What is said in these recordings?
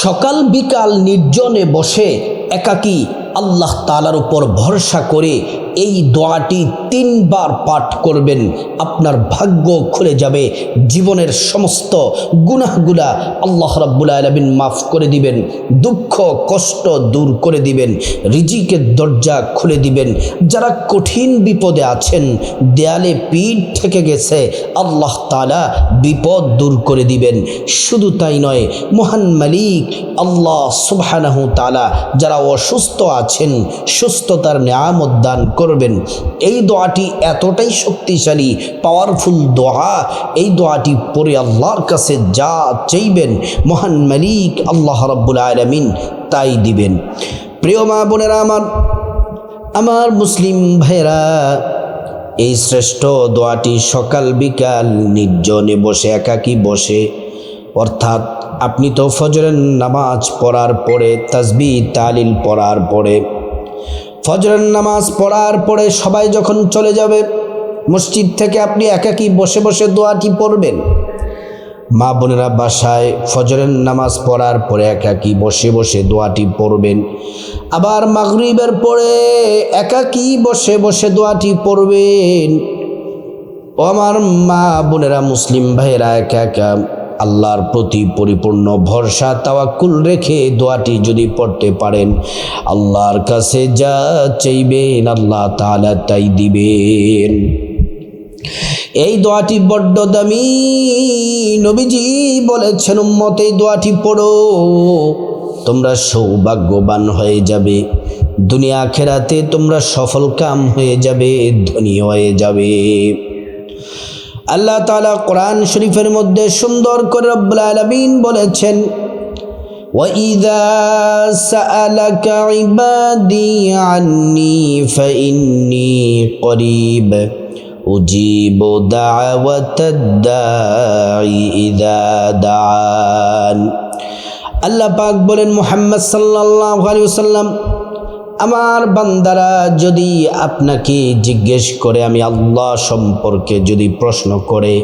সকাল বিকাল নির্জনে বসে একাকী আল্লাহ তাআলার উপর ভরসা করে এই দোয়াটি 3 বার পাঠ করবেন। আপনার ভাগ্য খুলে যাবে, জীবনের সমস্ত গুনাহগুলা আল্লাহ রাব্বুল আলামিন মাফ করে দিবেন, দুঃখ কষ্ট দূর করে দিবেন, রিজিকের দরজা খুলে দিবেন। যারা কঠিন বিপদে আছেন, দেয়ালে পিঠ থেকে গেছে, আল্লাহ তাআলা বিপদ দূর করে দিবেন। শুধু তাই নয়, মহান মালিক আল্লাহ সুবহানাহু তাআলা যারা অসুস্থ আছেন সুস্থতার নিয়ামত দান করবেন। এই দোয়াটি এতটাই শক্তিশালী, পাওয়ারফুল দোয়া। এই দোয়াটি পড়ে আল্লাহর কাছে যা চাইবেন মহান মালিক আল্লাহ রাব্বুল আলামিন তাই দিবেন। প্রিয় মা বোনেরা, আমার মুসলিম ভাইরা, এই শ্রেষ্ঠ দোয়াটি সকাল বিকাল নির্জনে বসে একাকী বসে, অর্থাৎ আপনি তো ফজরের নামাজ পড়ার পরে, তাসবিহ তাহলিল পড়ার পরে, ফজরের নামাজ পড়ার পরে সবাই যখন চলে যাবে মসজিদ থেকে, আপনি একাকী বসে বসে দোয়াটি পড়বেন। মা বোনেরা বাসায় ফজরের নামাজ পড়ার পরে একাকী বসে বসে দোয়াটি পড়বেন। আবার মাগরিবের পরে একাকী বসে বসে দোয়াটি পড়বেন। ও আমার মা বোনেরা, মুসলিম ভাইয়েরা, একা একা আল্লাহর প্রতি পরিপূর্ণ ভরসা তাওয়াক্কুল রেখে দোয়াটি যদি পড়তে পারেন, আল্লাহর কাছে যা চাইবেন আল্লাহ তাআলা তাই দিবেন। এই দোয়াটি বড্ড দামি। নবীজি বলেছেন, উম্মত এই দোয়াটি পড়ো, তোমরা সৌভাগ্যবান হয়ে যাবে, দুনিয়া আখিরাতে তোমরা সফল কাম হয়ে যাবে, ধনী হয়ে যাবে। আল্লাহ তাআলা কোরআন শরীফের মধ্যে সুন্দর করে রব্বুল আলামিন বলেছেন, وَإِذَا سَأَلَكَ عِبَادِي عَنِّي فَإِنِّي قَرِيبٌ أُجِيبُ دَعْوَةَ الدَّاعِ إِذَا دَعَانِ। আল্লাহ পাক বলেন, মুহাম্মদ সাল্লাল্লাহু আলাইহি ওয়াসাল্লাম, আমার বান্দারা যদি আপনাকে জিজ্ঞেস করে, আমি আল্লাহ সম্পর্কে যদি প্রশ্ন করে,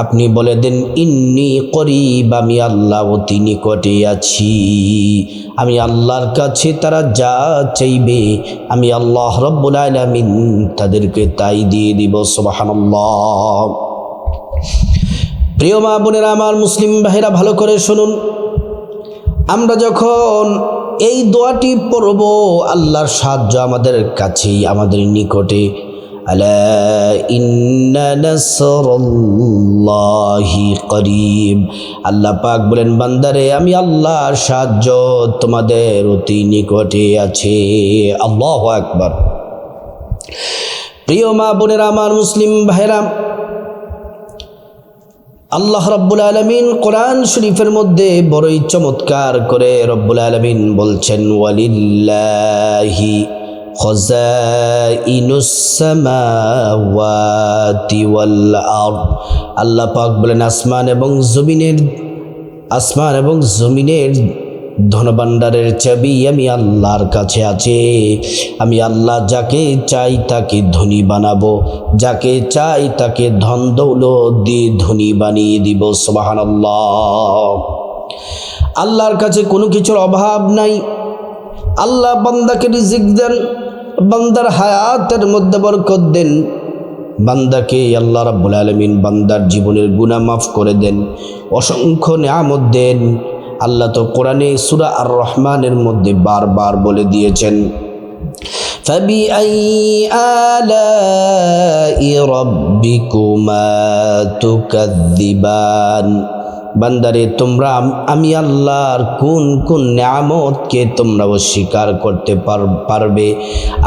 আপনি বলে দেন, ইন্নী করিব, আমি আল্লাহ অতি নিকটে আছি। আমি আল্লাহর কাছে তারা যা চাইবে আমি আল্লাহ রাব্বুল আলামিন তাদেরকে তাই দিয়ে দিব। সুবহানাল্লাহ। প্রিয় মা বোনেরা, আমার মুসলিম ভাইরা, ভালো করে শুনুন। আমরা যখন এই দোয়াটি পড়ব, আল্লাহর সাহায্য আমাদের কাছেই, আমাদের নিকটে। আলা ইন্না নাসরুল্লাহি করিব। আল্লাহ পাক বলেন, বান্দারে, আমি আল্লাহর সাহায্য তোমাদের অতি নিকটে আছে। আল্লাহু আকবার। প্রিয় মা বোনেরা, আমার মুসলিম ভাইরা, আল্লাহ রাব্বুল আলামিন কোরআন শরীফের মধ্যে বড়ই চমৎকার করে রব্বুল আলামিন বলছেন, ওয়ালিল্লাহি খাযাইনুস সামাওয়াতি ওয়াল আরদ। আল্লাহ পাক বলেন, আসমান এবং জমিনের ধনভাণ্ডারের চাবি আমি আল্লাহর কাছে আছে। আমি আল্লাহ যাকে চাই তাকে ধনী বানাবো, যাকে চাই তাকে ধন দৌলত দিয়ে ধনী বানিয়ে দিব। সুবহানাল্লাহ। আল্লাহর কাছে কোনো কিছুর অভাব নাই। আল্লাহ বান্দাকে রিজিক দেন, বান্দার হায়াতের মধ্যে বরকত দেন, বান্দাকে আল্লাহ রাব্বুল আলামিন বান্দার জীবনের গুনাহ মাফ করে দেন, অসংখ্য নিয়ামত দেন। আল্লাহ তো কোরআনে সূরা আর রহমানের মধ্যে বারবার বলে দিয়েছেন, ফাবিআইয়ি আলাই রাব্বিকুমা তুকাযযিবান। বান্দারে, তোমরা আমি আল্লাহর কোন কোন নিয়ামতকে তোমরা অস্বীকার করতে পারবে?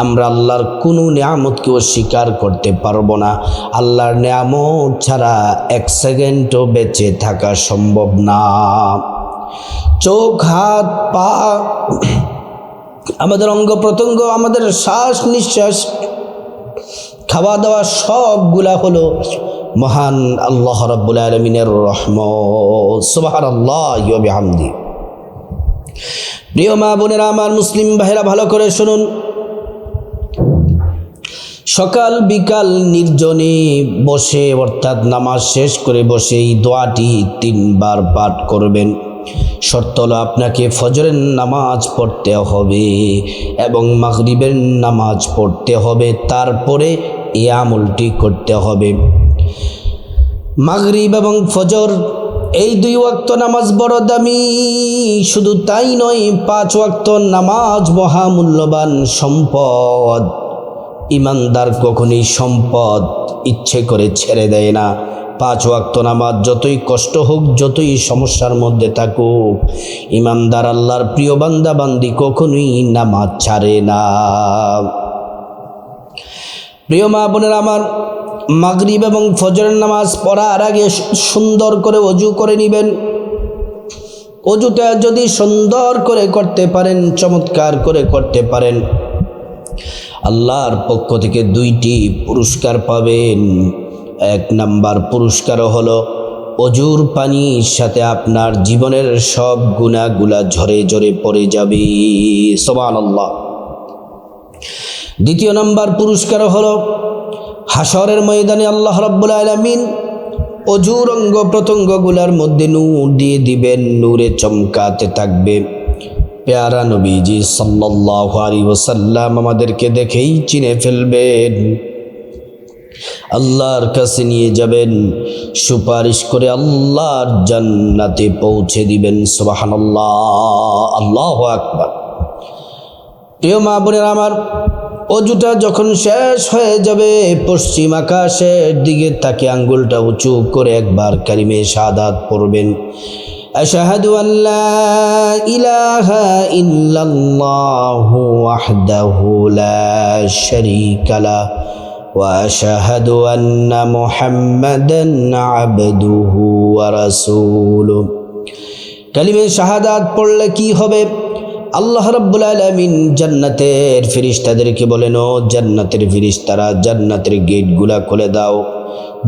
আমরা আল্লাহর কোনো নিয়ামতকে অস্বীকার করতে পারবো না। আল্লাহর নিয়ামত ছাড়া 1 সেকেন্ডও বেঁচে থাকা সম্ভব না। চোখ, হাত, পা, আমাদের অঙ্গ প্রত্যঙ্গ, আমাদের শ্বাস নিঃশ্বাস, খাওয়া দাওয়া সবগুলা হলো মহান আল্লাহ রাব্বুল আলামিনের রহমত। সুবহানাল্লাহি ওয়া বিহামদি। প্রিয় মা বোনেরা, আমার মুসলিম ভাইরা, ভালো করে শুনুন। সকাল বিকাল নির্জনে বসে, অর্থাৎ নামাজ শেষ করে বসে এই দোয়াটি 3 বার পাঠ করবেন। শর্ত হলো আপনাকে ফজরের নামাজ পড়তে হবে এবং মাগরিবের নামাজ পড়তে হবে, তারপরে এই আমলটি করতে হবে। মাগরিব এবং ফজর এই 2 ওয়াক্ত নামাজ বড় দামি, শুধু তাই নয় 5 ওয়াক্ত নামাজ মহামূল্যবান সম্পদ। ইমানদার কখনোই সম্পদ ইচ্ছে করে ছেড়ে দেয় না। 5 ওয়াক্ত নামাজ যতই কষ্ট হোক, যতই সমস্যার মধ্যে থাকুক, ইমানদার আল্লাহর প্রিয় বান্দা বান্দি কখনোই নামাজ ছাড়ে না। প্রিয় মা বোনেরা আমার, মাগরিব এবং ফজরের নামাজ পড়ার আগে সুন্দর করে ওযু করে নেবেন। ওযুটা যদি সুন্দর করে করতে পারেন, চমৎকার করে করতে পারেন, আল্লাহর পক্ষ থেকে 2টি পুরস্কার পাবেন। 1 নাম্বার পুরস্কার হলো ওযুর পানির সাথে আপনার জীবনের সব গুনাহগুলা ঝরে ঝরে পড়ে যাবে। সুবহানাল্লাহ। 2 নাম্বার পুরস্কার হলো হাসরের ময়দানে আল্লাহ রাব্বুল আলামিন ওযুর অঙ্গ প্রত্যঙ্গগুলার মধ্যে নূর দিয়ে দিবেন, নূরে চমকাতে থাকবে। প্যারা নবীজি সাল্লাল্লাহু আলাইহি ওয়াসাল্লাম আমাদেরকে দেখেই চিনে ফেলবেন, আল্লাহর কাছে নিয়ে যাবেন, সুপারিশ করে আল্লাহর জান্নাতে পৌঁছে দিবেন। সুবহানাল্লাহ, আল্লাহু আকবার। প্রিয় মা বোনেরা আমার, ওযুটা যখন শেষ হয়ে যাবে, পশ্চিম আকাশের দিকে তাকে আঙ্গুলটা উঁচু করে একবার কালিমে শাহাদাত পড়বেন। আশহাদু আল্লা ইলাহা ইল্লাল্লাহু ওয়াহদাহু লা শারীকা লাহু ওয়া আশহাদু আন্না মুহাম্মাদান আবদুহু ওয়া রাসূলুহু। কালিমে শাহাদাত পড়লে কি হবে? আল্লাহ রাব্বুল আলামিন জান্নাতের ফেরেশতাদেরকে বলেন, ও জান্নাতের ফেরেশতারা, জান্নাতের গেটগুলা খুলে দাও,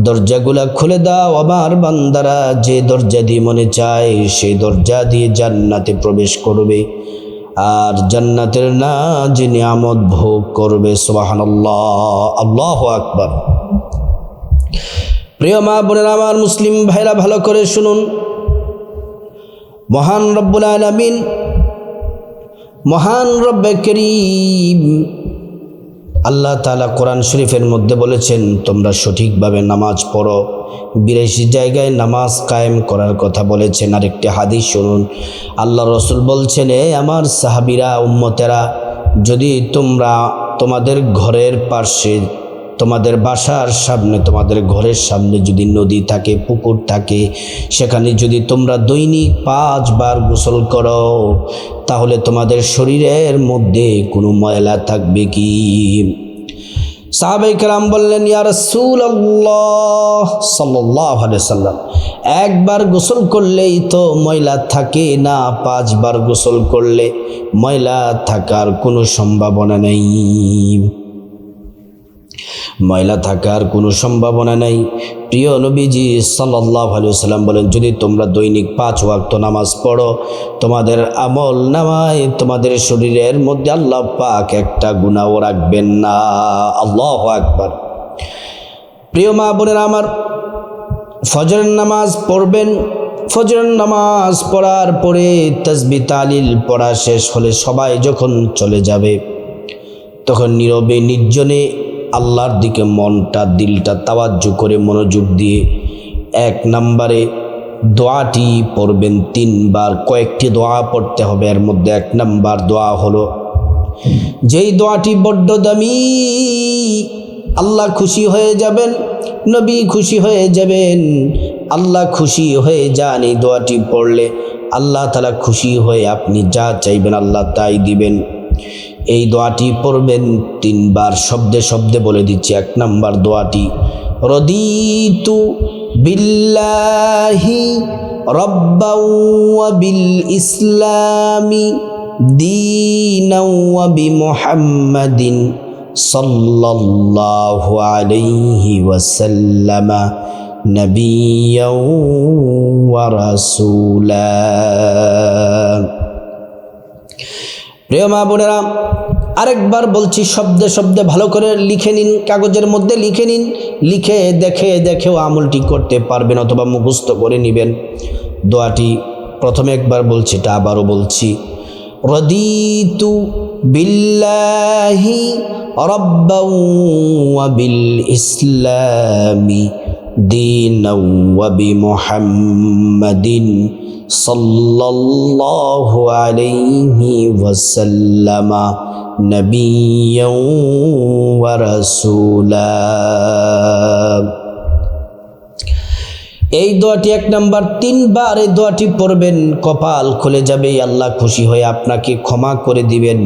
দরজাগুলা খুলে দাও। আমার বান্দারা যে দরজা দিয়ে মনে চায় সেই দরজা দিয়ে জান্নাতে প্রবেশ করবে আর জান্নাতের না যে নিয়ামত ভোগ করবে। সুবহানাল্লাহ, আল্লাহু আকবার। প্রিয় মা বোনেরা আমার, মুসলিম ভাইরা ভালো করে শুনুন। মহান রব্বুল আলামিন, মহান রব্বে করিম আল্লাহ তাআলা কোরআন শরীফের মধ্যে বলেছেন, তোমরা সঠিকভাবে নামাজ পড়ো। 82 জায়গায় নামাজ কায়েম করার কথা বলেছেন। আরেকটি হাদিস শুনুন, আল্লাহ রসুল বলছেন, এ আমার সাহাবীরা, উম্মতেরা, যদি তোমরা তোমাদের ঘরের পাশে, তোমাদের বাসার সামনে, তোমাদের ঘরের সামনে যদি নদী থাকে, পুকুর থাকে, সেখানে যদি তোমরা দৈনিক 5 বার গোসল করো, তাহলে তোমাদের শরীরের মধ্যে কোনো ময়লা থাকবে কি? সাহাবায়ে কেরাম বললেন, ইয়া রাসূলুল্লাহ সাল্লাল্লাহু আলাইহি ওয়াসাল্লাম, 1 বার গোসল করলেই তো ময়লা থাকে না, 5 বার গোসল করলে ময়লা থাকার কোনো সম্ভাবনা নেই। ময়লা থাকার কোনো সম্ভাবনা নাই। প্রিয় নবীজি সাল্লাল্লাহু আলাইহি ওয়াসাল্লাম বলেন, যদি তোমরা দৈনিক 5 ওয়াক্ত নামাজ পড়ো, তোমাদের আমল নামায় তোমাদের শরীরের মধ্যে আল্লাহ পাক একটা গুনাহও রাখবেন না। আল্লাহু আকবার। প্রিয় মা বোনেরা আমার, ফজরের নামাজ পড়বেন। ফজরের নামাজ পড়ার পরে তাসবিহ তাহলিল পড়া শেষ হলে সবাই যখন চলে যাবে, তখন নীরবে নির্জনে আল্লাহর দিকে মনটা, দিলটা তাওয়াজ্জু করে মনোযোগ দিয়ে 1 নম্বরে দোয়াটি পড়বেন 3 বার। কয়েকটি দোয়া পড়তে হবে, এর মধ্যে 1 নম্বর দোয়া হলো, যেই দোয়াটি বড্ড দামি, আল্লাহ খুশি হয়ে যাবেন, নবী খুশি হয়ে যাবেন, আল্লাহ খুশি হয়ে যান। এই দোয়াটি পড়লে আল্লাহ তাআলা খুশি হয়ে আপনি যা চাইবেন আল্লাহ তাই দিবেন। এই দোয়াটি পড়বেন 3 বার, শব্দে শব্দে বলে দিচ্ছি। 1 নম্বর দোয়াটি, রদিতু বিল্লাহি রাব্বাও ওয়া বিল ইসলামি দীনাও ওয়া বিমুহাম্মাদিন সাল্লাল্লাহু আলাইহি ওয়াসাল্লাম নবিয়্যাও ওয়া রাসূলা। প্রিয় মা বোনেরা, আরেকবার বলছি, শব্দে শব্দে ভালো করে লিখে নিন, কাগজের মধ্যে লিখে নিন, লিখে দেখেও আমলটি করতে পারবেন অথবা মুখস্থ করে নেবেন। দোয়াটি প্রথমে একবার বলছি, এটা আবারও বলছি, রদিতু বিল্লাহি রাব্বাও ওয়া বিল ইসলামি দীনাও ওয়া বিমুহাম্মাদিন সাল্লাল্লাহু আলাইহি ওয়াসাল্লাম নবিয়্যাও ওয়া রাসূলা। এই দোয়াটি 1 নাম্বার, 3 বার এই দোয়াটি পড়বেন, কপাল খুলে যাবে, আল্লাহ খুশি হয়ে আপনাকে ক্ষমা করে দিবেন,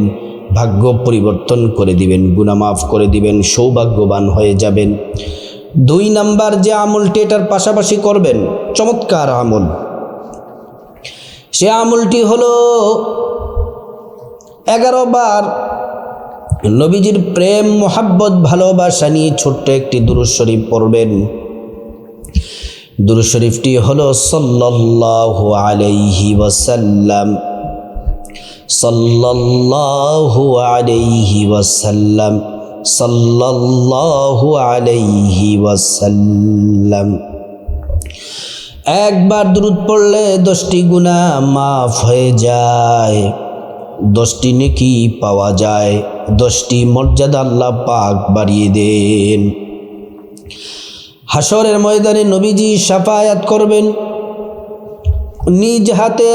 ভাগ্য পরিবর্তন করে দিবেন, গুনাহ মাফ করে দিবেন, সৌভাগ্যবান হয়ে যাবেন। 2 নাম্বার যে আমলটি এটার পাশাপাশি করবেন, চমৎকার আমল, সে আমলটি হলো 11 বার নবীজির প্রেম মোহাব্বত ভালোবাসা নিয়ে ছোট্ট একটি দুরূদ শরীফ পড়বেন। দুরূদ শরীফটি হলো সাল্লাল্লাহু আলাইহি ওয়াসাল্লাম, সাল্লাল্লাহু আলাইহি ওয়াসাল্লাম, সাল্লাল্লাহু আলাইহি ওয়াসাল্লাম। একবার দুরূদ পড়লে 10টি গুনাহ মাফ হয়ে যায়, 10টি নেকি পাওয়া যায়, 10টি মর্যাদা আল্লাহ পাক বাড়িয়ে দেন। হাসরের ময়দানে নবীজি শাফায়াত করবেন, নিজ হাতে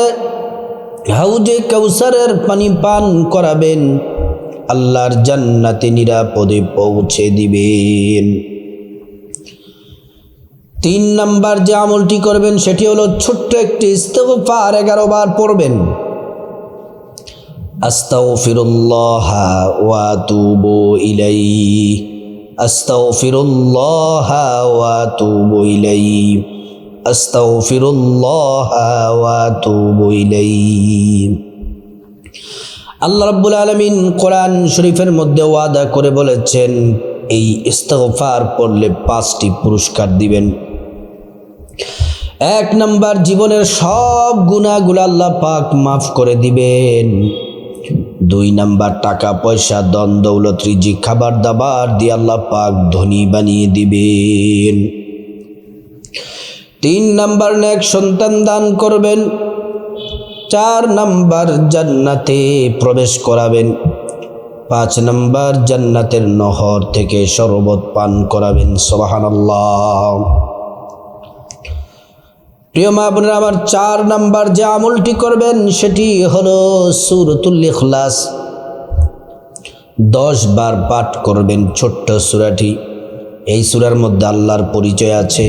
হাউজে কাউসারের পানি পান করাবেন, আল্লাহর জান্নাতে নিরাপদে পৌঁছে দিবেন। 3 নাম্বার যে আমলটি করবেন সেটি হলো ছোট্ট একটি ইস্তিগফার 11 বার পড়বেন। আস্তাগফিরুল্লাহ ওয়া আতুবু ইলাইহি, আস্তাগফিরুল্লাহ ওয়া আতুবু ইলাইহি, আস্তাগফিরুল্লাহ ওয়া আতুবু ইলাইহি। আল্লাহ রাব্বুল আলামিন কোরআন শরীফের মধ্যে ওয়াদা করে বলেছেন, এই ইস্তিগফার পড়লে 5টি পুরস্কার দিবেন। 1 নাম্বার, জীবনের সব গুনাহগুলো আল্লাহ পাক মাফ করে দিবেন। 2 নাম্বার, টাকা পয়সা ধন দৌলত রিজিক খাবার দাবার দিয়ে আল্লাহ পাক ধনী বানিয়ে দিবেন। 3 নাম্বার, নেক সন্তান দান করবেন। 4 নাম্বার, জান্নাতে প্রবেশ করাবেন। 5 নাম্বার, জান্নাতের নহর থেকে শরবত পান করাবেন। সুবহানাল্লাহ। প্রিয় মা বোনেরা আমার, 4 নাম্বার যে আমলটি করবেন সেটি হলো সূরাতুল ইখলাস 10 বার পাঠ করবেন। ছোট্ট সূরাটি, এই সূরার মধ্যে আল্লাহর পরিচয় আছে।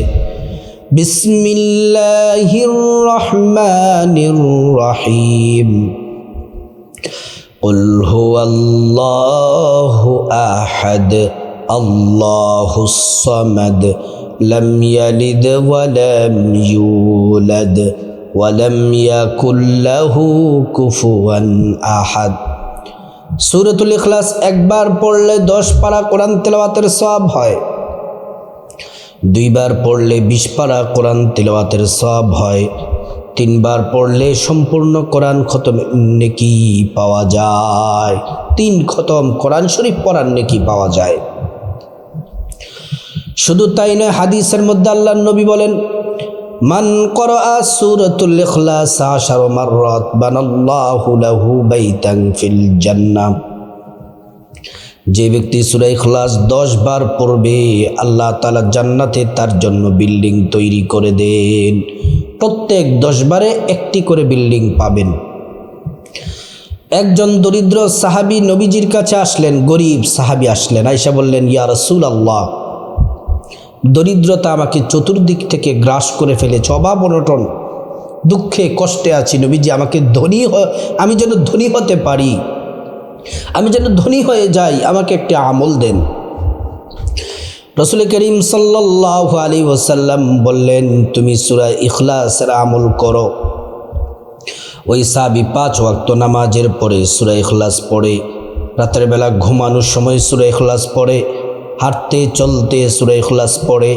বিসমিল্লাহির রহমানির রহিম, কুল হুয়াল্লাহু আহাদ, আল্লাহুস সামাদ, লাম ইয়ালিদ ওয়া লাম ইউলাদ ওয়া লাম ইয়াকুল লাহু কুফুয়ান আহাদ। সূরাতুল ইখলাস 1 বার পড়লে 10 পারা কোরআন তেলাওয়াতের সওয়াব হয়, 2 বার পড়লে 20 পারা কোরআন তেলাওয়াতের সওয়াব হয়, 3 বার পড়লে সম্পূর্ণ কোরআন খতম নেকি পাওয়া যায়। 3 খতম কোরআন শরীফ পড়ার নেকি পাওয়া যায়। শুধু তাই নয়, হাদিসের মধ্যে আল্লাহর নবী বলেন, মান ক্বরাআ সূরাতুল ইখলাস 10 মাররাত বানাল্লাহু লাহু বাইতান ফিল জান্নাহ। যে ব্যক্তি সূরা ইখলাস 10 বার পড়বে, আল্লাহ তাআলা জান্নাতে তার জন্য বিল্ডিং তৈরি করে দেন। প্রত্যেক 10 বারে একটি করে বিল্ডিং পাবেন। একজন দরিদ্র সাহাবী নবীজির কাছে আসলেন, গরিব সাহাবী আসলেন, আয়েশা বললেন, ইয়া রাসূলুল্লাহ, দরিদ্রতা আমাকে চতুর্দিক থেকে গ্রাস করে ফেলেছে, অভাব অনটন, দুঃখে কষ্টে আছি, নবীজি আমাকে আমি যেন ধনী হতে পারি, আমি যেন ধনী হয়ে যাই, আমাকে একটি আমল দেন। রাসূল করিম সাল্লাল্লাহু আলাইহি ওয়াসাল্লাম বললেন, তুমি সূরা ইখলাসের আমল করো। ওই সাহাবী 5 ওয়াক্ত নামাজের পরে সূরা ইখলাস পড়ে, রাতের বেলা ঘুমানোর সময় সূরা ইখলাস পড়ে, হাঁটতে চলতে সূরা ইখলাস পড়ে,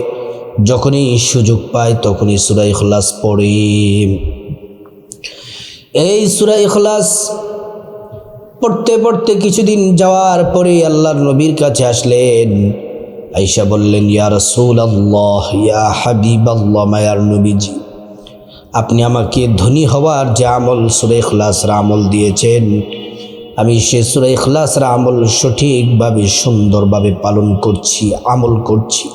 যখনই সুযোগ পায় তখনই সূরা ইখলাস পড়ে। এই সূরা ইখলাস পড়তে পড়তে কিছুদিন যাওয়ার পরে আল্লাহর নবীর কাছে আসলেন। আয়েশা বললেন, ইয়া রাসূলুল্লাহ, ইয়া হাবিবাল্লাহ, মায়ার নবীজি, আপনি আমাকে ধনী হওয়ার যে আমল সূরা ইখলাসের আমল দিয়েছেন, আমি সে সূরা ইখলাসের আমল সঠিকভাবে সুন্দরভাবে পালন করছি, আমল করছি।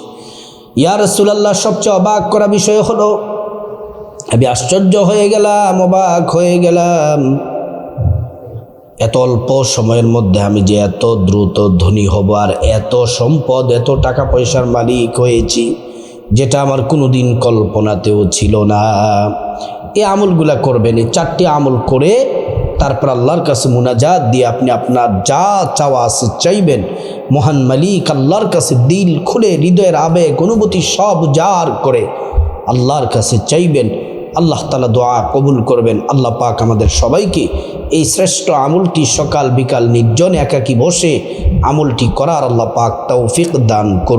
ইয়া রাসূলুল্লাহ, সবচেয়ে অবাক করা বিষয় হলো, আমি আশ্চর্য হয়ে গেলাম, অবাক হয়ে গেলাম, এত অল্প সময়ের মধ্যে আমি যে এত দ্রুত ধনী হব আর এত সম্পদ, এত টাকা পয়সার মালিক হয়েছি, যেটা আমার কোনোদিন কল্পনাতেও ছিল না। এই আমলগুলা করবেন, এই 4টি আমল করে তারপর আল্লাহর কাছে মুনাজাত দিয়ে আপনি আপনার যা চাওয়া আছে চাইবেন। মহান মালিক আল্লাহর কাছে দিল খুলে, হৃদয়ের আবেগ অনুভূতি সব জার করে আল্লাহর কাছে চাইবেন। আল্লাহ তাআলা দোয়া কবুল করবেন। আল্লাহ পাক আমাদের সবাইকে এই শ্রেষ্ঠ আমলটি সকাল বিকাল নির্জনে একাকী বসে আমলটি করার আল্লাহ পাক তৌফিক দান করুন।